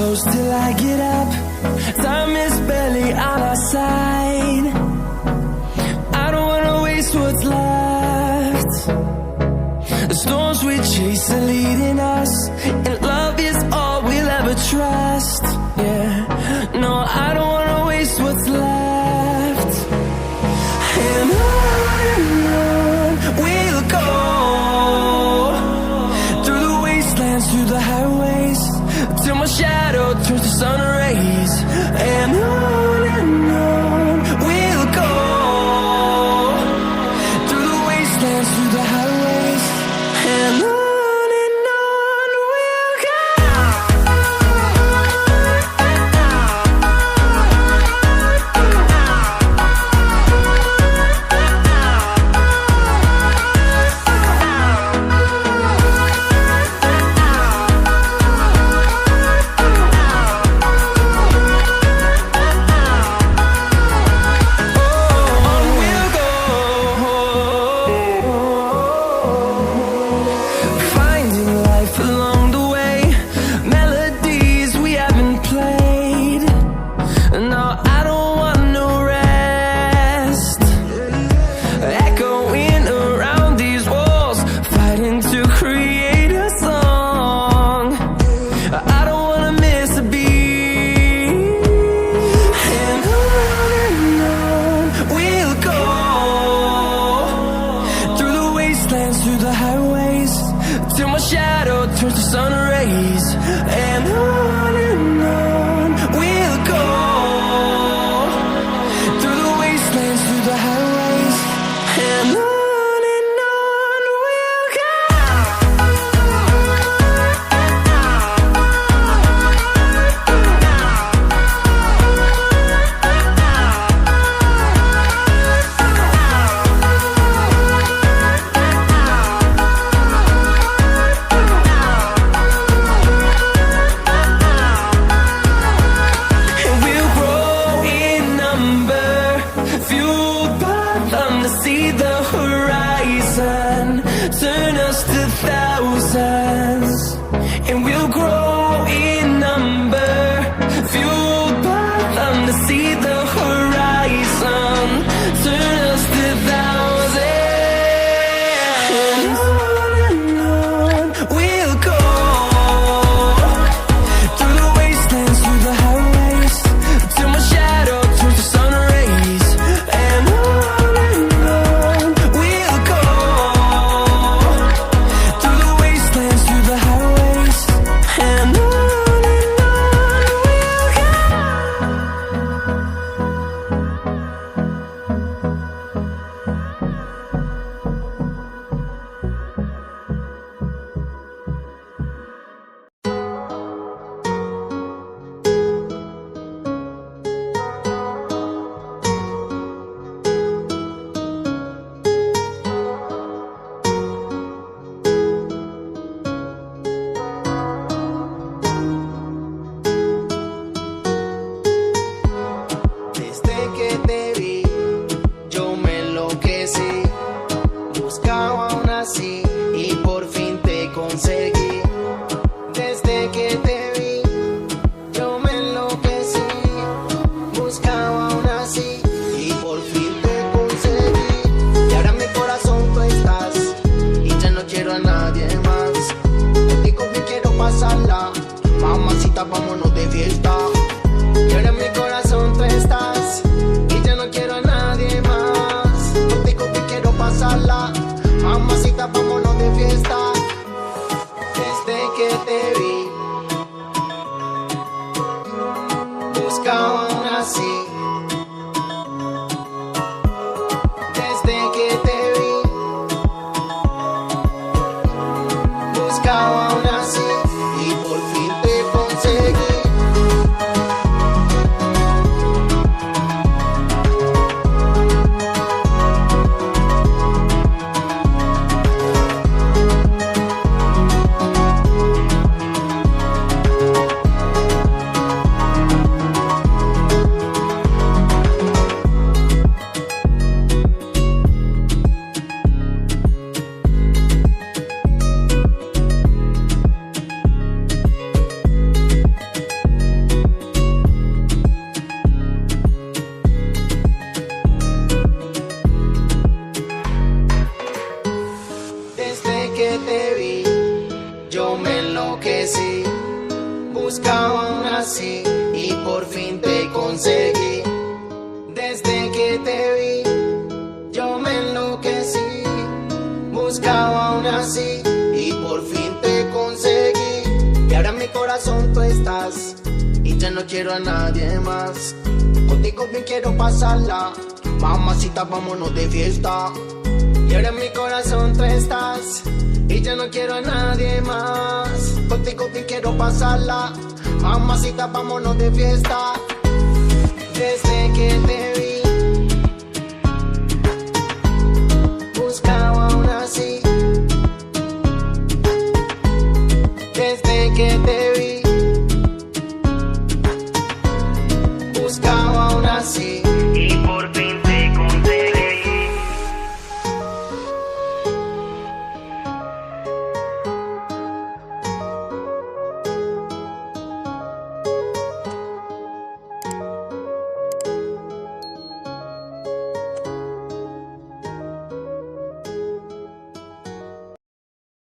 close till I get up. Time is barely on our side. I don't wanna waste what's left. The storms we chase are leading us, and love is all we'll ever trust. Yeah, no, I don't wanna waste what's left. And on we'll go, through the wastelands, through the highways, till my shadow turns to sun rays. And on we'll go, through the wastelands, through the highways, and on we'll go. Through the highways, till my shadow turns to sun rays. And on we'll go, through the wastelands, through the highways, and on we'll go. See the horizon, turn us to thousands, and we'll grow in number, fueled by them to see the horizon, turn us to thousands. And on we'll go, through the wastelands, through the highways, till my shadow turns to sun rays. And mamacita, vámonos de fiesta. Y ahora en mi corazón tú estás, y ya no quiero a nadie más. Contigo que quiero pasarla, mamacita, vámonos de fiesta. Desde que te vi, buscaba una así. Desde que te vi, buscaba una así. Y por fin te conseguí. corazón tú estás y ya no quiero a nadie más. Contigo bien quiero pasarla, mamacita, vámonos de fiesta. Y ahora en mi corazón tú estás y ya no quiero a nadie más. Contigo bien quiero pasarla, mamacita, vámonos de fiesta. Desde que te vi buscaba aún así. Desde que te